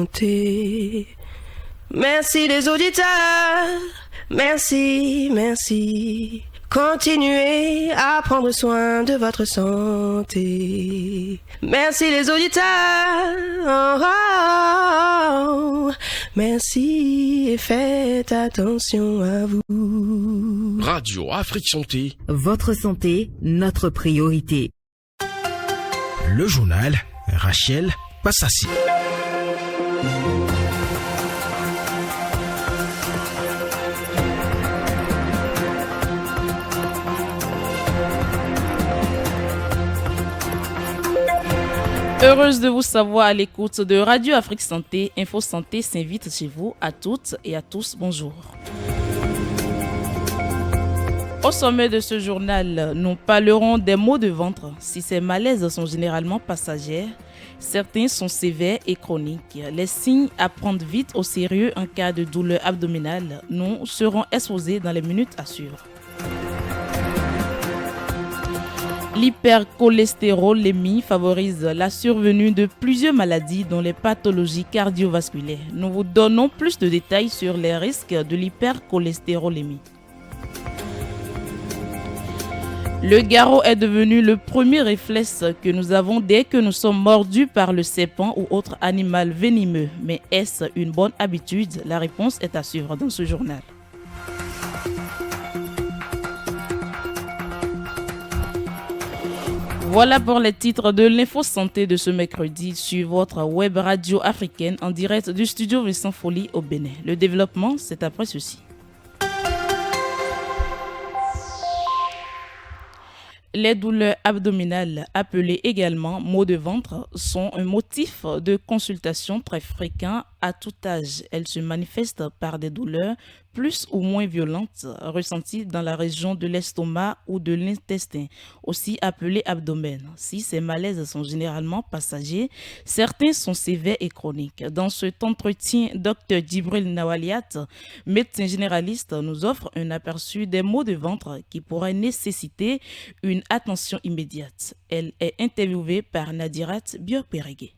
santé. Merci les auditeurs, merci. Continuez à prendre soin de votre santé. Merci les auditeurs, merci et faites attention à vous. Radio Afrique Santé. Votre santé, notre priorité. Le journal Rachel Passassi. Heureuse de vous savoir à l'écoute de Radio Afrique Santé. Info Santé s'invite chez vous à toutes et à tous. Bonjour. Au sommet de ce journal, nous parlerons des maux de ventre. Si ces malaises sont généralement passagers, certains sont sévères et chroniques. Les signes à prendre vite au sérieux en cas de douleur abdominale. Nous serons exposés dans les minutes à suivre. L'hypercholestérolémie favorise la survenue de plusieurs maladies dont les pathologies cardiovasculaires. Nous vous donnons plus de détails sur les risques de l'hypercholestérolémie. Le garrot est devenu le premier réflexe que nous avons dès que nous sommes mordus par le serpent ou autre animal venimeux. Mais est-ce une bonne habitude? La réponse est à suivre dans ce journal. Voilà pour les titres de l'info santé de ce mercredi sur votre web radio africaine en direct du studio Vincent Folly au Bénin. Le développement, c'est après ceci. Les douleurs abdominales, appelées également maux de ventre, sont un motif de consultation très fréquent à tout âge. Elles se manifestent par des douleurs plus ou moins violentes ressenties dans la région de l'estomac ou de l'intestin, aussi appelé abdomen. Si ces malaises sont généralement passagers, certains sont sévères et chroniques. Dans cet entretien, Dr Djibril Nawaliat, médecin généraliste, nous offre un aperçu des maux de ventre qui pourraient nécessiter une attention immédiate. Elle est interviewée par Nadirat Biopérégué.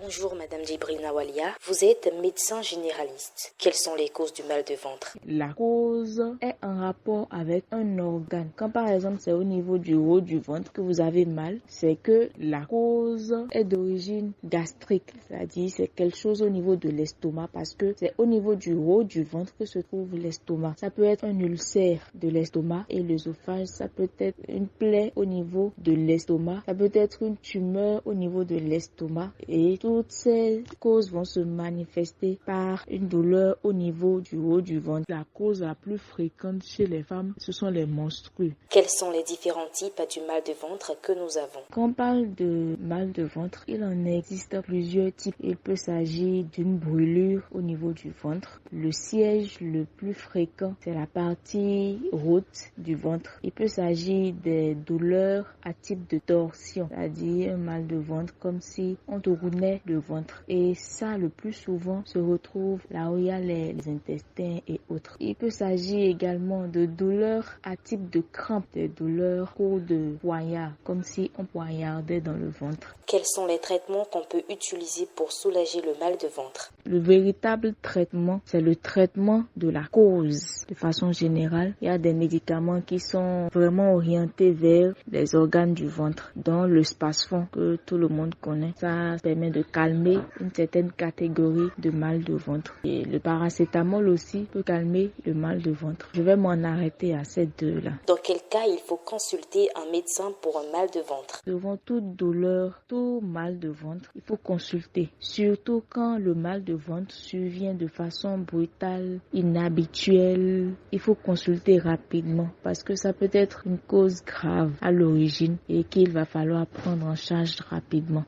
Bonjour Madame Djibril Nawalia, vous êtes médecin généraliste. Quelles sont les causes du mal de ventre? La cause est en rapport avec un organe. Quand par exemple c'est au niveau du haut du ventre que vous avez mal, c'est que la cause est d'origine gastrique. C'est-à-dire c'est quelque chose au niveau de l'estomac parce que c'est au niveau du haut du ventre que se trouve l'estomac. Ça peut être un ulcère de l'estomac et l'œsophage, ça peut être une plaie au niveau de l'estomac, ça peut être une tumeur au niveau de l'estomac et toutes ces causes vont se manifester par une douleur au niveau du haut du ventre. La cause la plus fréquente chez les femmes, ce sont les menstrues. Quels sont les différents types du mal de ventre que nous avons? Quand on parle de mal de ventre, il en existe plusieurs types. Il peut s'agir d'une brûlure au niveau du ventre. Le siège le plus fréquent, c'est la partie haute du ventre. Il peut s'agir des douleurs à type de torsion, c'est-à-dire un mal de ventre comme si on tournait le ventre. Et ça, le plus souvent, se retrouve là où il y a les intestins et autres. Il peut s'agir également de douleurs à type de crampes, des douleurs courtes de poignard, comme si on poignardait dans le ventre. Quels sont les traitements qu'on peut utiliser pour soulager le mal de ventre? Le véritable traitement, c'est le traitement de la cause. De façon générale, il y a des médicaments qui sont vraiment orientés vers les organes du ventre, dont le Spasfon que tout le monde connaît. Ça permet de calmer une certaine catégorie de mal de ventre. Et le paracétamol aussi peut calmer le mal de ventre. Je vais m'en arrêter à ces deux-là. Dans quel cas il faut consulter un médecin pour un mal de ventre? Devant toute douleur, tout mal de ventre, il faut consulter. Surtout quand le mal de ventre survient de façon brutale, inhabituelle. Il faut consulter rapidement parce que ça peut être une cause grave à l'origine et qu'il va falloir prendre en charge rapidement.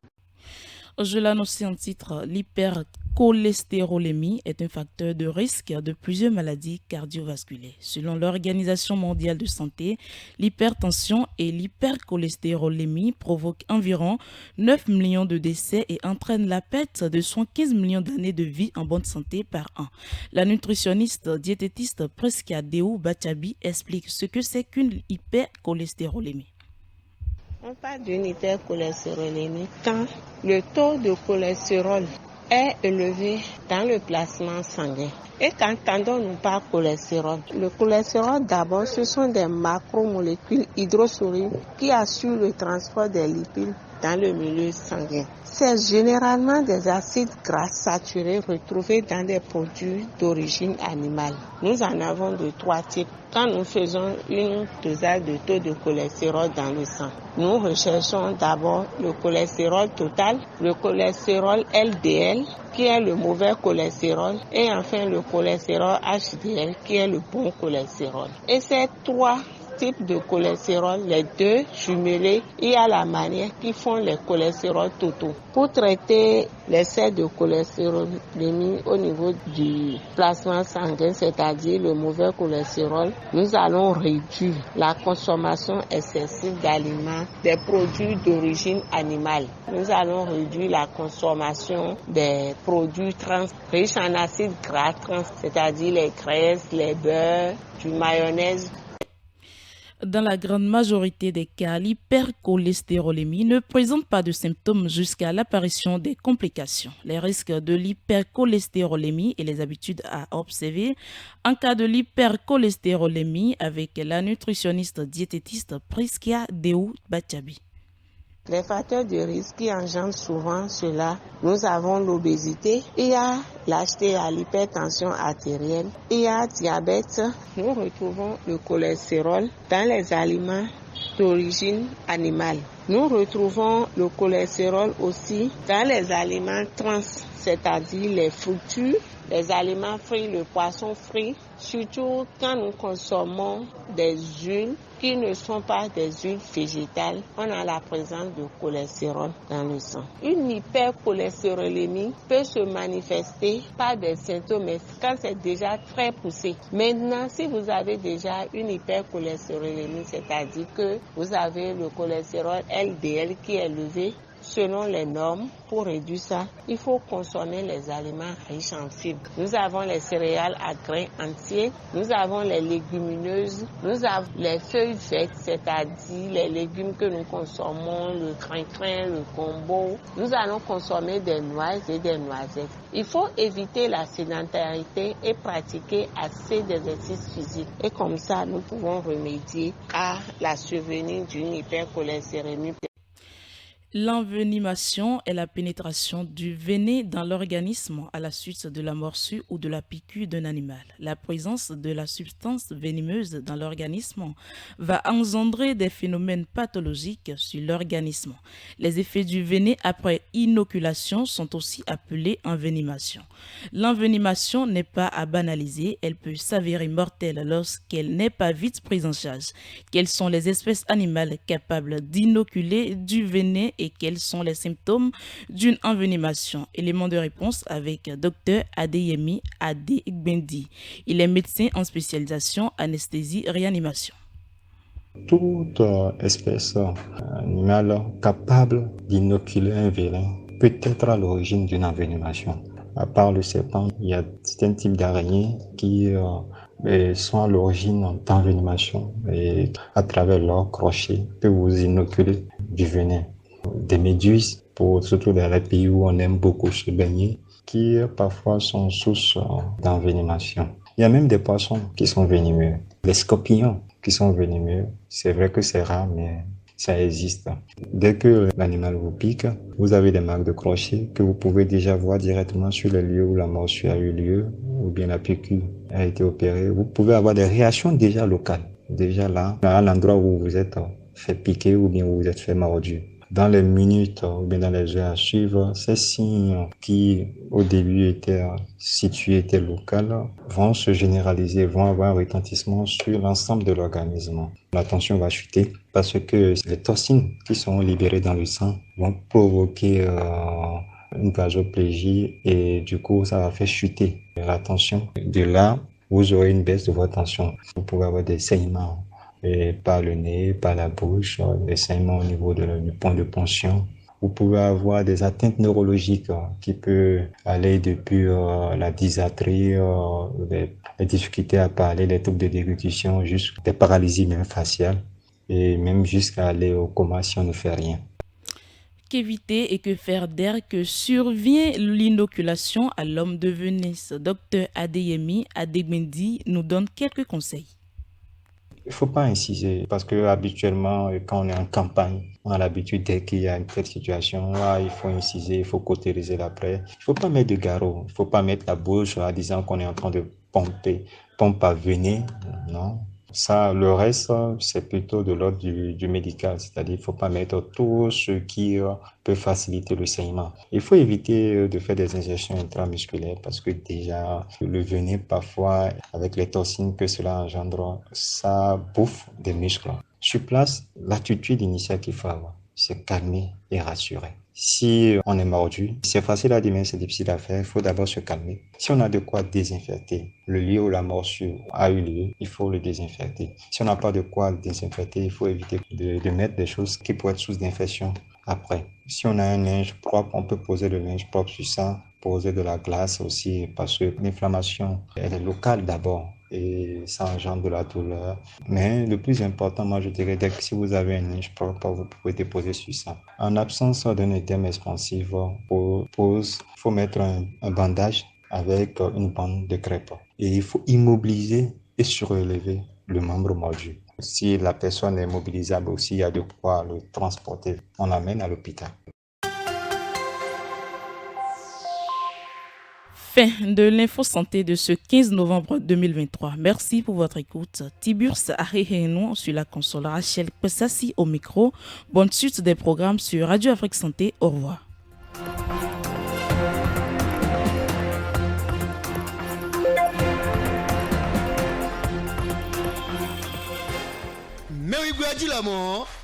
Je l'annonce en titre, l'hypercholestérolémie est un facteur de risque de plusieurs maladies cardiovasculaires. Selon l'Organisation mondiale de santé, l'hypertension et l'hypercholestérolémie provoquent environ 9 millions de décès et entraînent la perte de 115 millions d'années de vie en bonne santé par an. La nutritionniste diététiste Preskia Deou Bachabi explique ce que c'est qu'une hypercholestérolémie. On parle d'une hypercholestérolémie quand le taux de cholestérol est élevé dans le plasma sanguin. Et qu'entendons-nous par cholestérol? Le cholestérol, d'abord, ce sont des macromolécules hydrosourines qui assurent le transport des lipides dans le milieu sanguin. C'est généralement des acides gras saturés retrouvés dans des produits d'origine animale. Nous en avons de 3 types. Quand nous faisons une dosage de taux de cholestérol dans le sang, nous recherchons d'abord le cholestérol total, le cholestérol LDL, qui est le mauvais cholestérol, et enfin le cholestérol HDL, qui est le bon cholestérol. Et ces 3 types de cholestérol, les 2 jumelés, il y a la manière qui font les cholestérols totaux. Pour traiter l'excès de cholestérolémie au niveau du plasma sanguin, c'est-à-dire le mauvais cholestérol, nous allons réduire la consommation excessive d'aliments, des produits d'origine animale. Nous allons réduire la consommation des produits trans, riches en acides gras trans, c'est-à-dire les graisses, les beurres, du mayonnaise. Dans la grande majorité des cas, l'hypercholestérolémie ne présente pas de symptômes jusqu'à l'apparition des complications. Les risques de l'hypercholestérolémie et les habitudes à observer en cas de l'hypercholestérolémie avec la nutritionniste diététiste Prisca Deou Bachabi. Les facteurs de risque qui engendrent souvent cela, nous avons l'obésité, il y a l'HT à l'hypertension artérielle, il y a diabète. Nous retrouvons le cholestérol dans les aliments d'origine animale. Nous retrouvons le cholestérol aussi dans les aliments trans, c'est-à-dire les fructures, les aliments frits, le poisson frit, surtout quand nous consommons des huiles qui ne sont pas des huiles végétales, on a la présence de cholestérol dans le sang. Une hypercholestérolémie peut se manifester par des symptômes quand c'est déjà très poussé. Maintenant, si vous avez déjà une hypercholestérolémie, c'est-à-dire que vous avez le cholestérol LDL qui est élevé, selon les normes, pour réduire ça, il faut consommer les aliments riches en fibres. Nous avons les céréales à grains entiers, nous avons les légumineuses, nous avons les feuilles vertes, c'est-à-dire les légumes que nous consommons, le crin-crin, le gombo. Nous allons consommer des noix et des noisettes. Il faut éviter la sédentarité et pratiquer assez d'exercices physiques. Et comme ça, nous pouvons remédier à la survenue d'une hypercholestérémie. L'envenimation est la pénétration du venin dans l'organisme à la suite de la morsure ou de la piqûre d'un animal. La présence de la substance venimeuse dans l'organisme va engendrer des phénomènes pathologiques sur l'organisme. Les effets du venin après inoculation sont aussi appelés envenimation. L'envenimation n'est pas à banaliser, elle peut s'avérer mortelle lorsqu'elle n'est pas vite prise en charge. Quelles sont les espèces animales capables d'inoculer du venin et quels sont les symptômes d'une envenimation? Élément de réponse avec Dr Adeyemi Adegbendi. Il est médecin en spécialisation anesthésie-réanimation. Toute espèce animale capable d'inoculer un venin peut être à l'origine d'une envenimation. À part le serpent, il y a certains types d'araignées qui sont à l'origine d'envenimation et à travers leur crochet peuvent vous inoculer du venin. Des méduses, surtout dans les pays où on aime beaucoup se baigner, qui parfois sont source d'envenimation. Il y a même des poissons qui sont venimeux, les scorpions qui sont venimeux. C'est vrai que c'est rare, mais ça existe. Dès que l'animal vous pique, vous avez des marques de crochet que vous pouvez déjà voir directement sur les lieux où la morsure a eu lieu ou bien la piqûre a été opérée. Vous pouvez avoir des réactions déjà locales, déjà là, à l'endroit où vous êtes fait piquer ou bien où vous êtes fait mordu. Dans les minutes ou bien dans les heures à suivre, ces signes qui au début étaient locaux vont se généraliser, vont avoir un retentissement sur l'ensemble de l'organisme. La tension va chuter parce que les toxines qui sont libérées dans le sang vont provoquer une vasoplégie et du coup ça va faire chuter la tension. De là, vous aurez une baisse de votre tension. Vous pouvez avoir des saignements. Et par le nez, par la bouche, des saignements au niveau du point de ponction. Vous pouvez avoir des atteintes neurologiques qui peuvent aller depuis la dysarthrie, les difficultés à parler, les troubles de déglutition, jusqu'à des paralysies même faciales et même jusqu'à aller au coma si on ne fait rien. qu'éviter et que faire d'air que survient l'inoculation à l'homme de Venise? Docteur Adeyemi Adegbendi nous donne quelques conseils. Il ne faut pas inciser parce que habituellement, quand on est en campagne, on a l'habitude dès qu'il y a une telle situation, là, il faut inciser, il faut cautériser la plaie. Il ne faut pas mettre de garrot, il ne faut pas mettre la bouche en disant qu'on est en train de pompe à venir, non. Ça, le reste, c'est plutôt de l'ordre du médical, c'est-à-dire il ne faut pas mettre tout ce qui peut faciliter le saignement. Il faut éviter de faire des injections intramusculaires parce que déjà, le venin, parfois, avec les toxines que cela engendre, ça bouffe des muscles. Sur place, l'attitude initiale qu'il faut avoir, c'est calmer et rassurer. Si on est mordu, c'est facile à dire, mais c'est difficile à faire. Il faut d'abord se calmer. Si on a de quoi désinfecter le lieu où la morsure a eu lieu, il faut le désinfecter. Si on n'a pas de quoi désinfecter, il faut éviter de mettre des choses qui pourraient être source d'infection après. Si on a un linge propre, on peut poser le linge propre sur ça, poser de la glace aussi, parce que l'inflammation, elle est locale d'abord. Et ça engendre de la douleur. Mais le plus important, moi je dirais, dès que si vous avez un linge propre, vous pouvez déposer sur ça. En absence d'un édème expansif, il faut mettre un bandage avec une bande de crêpe. Et il faut immobiliser et surélever le membre mordu. Si la personne est mobilisable aussi, il y a de quoi le transporter. On l'amène à l'hôpital. Fin de l'info santé de ce 15 novembre 2023. Merci pour votre écoute. Tiburce Ariheno sur la console, Rachel Pessassi au micro. Bonne suite des programmes sur Radio Afrique Santé. Au revoir.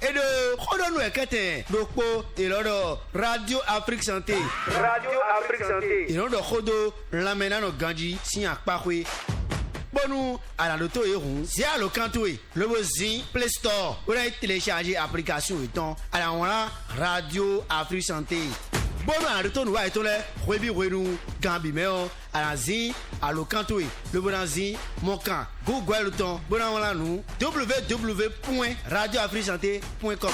Et de Rodonu Ekete, Dokpo, et l'autre Radio Afrique Santé. Radio Afrique Santé. Et l'autre Rodo, l'amena no Ganji, si à Pakwe. Bonou, à la loto et rond, c'est à l'ocantoué. Le voisin, Play Store. Vous avez téléchargé l'application et temps. À la Radio Afrique Santé. Bon, à retourner à étoile, Rebi Renou, Gambi Meo, à la Zin, à l'Ocantoué, le Bonazin, mon camp, Google le temps, Bonavon nous, www.radioafrisanté.com.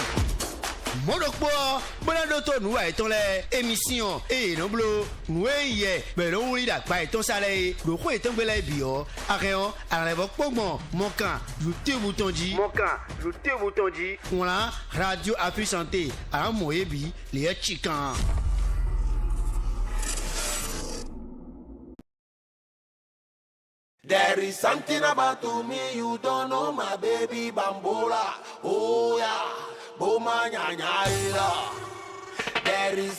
Mon docteur, Bonadoto nous a étoile, émission, et non bleu, nous y mais non, oui, d'accord, ton salaire, le roi est un bel bio, à rien, à l'époque, mon camp, je te bouton dit, mon camp, je te bouton dit, on a Radio Afrique Santé, à Moébi, les chickens. There is something about me you don't know, my baby Bambola. Oh yeah, Boma Nyanya. There is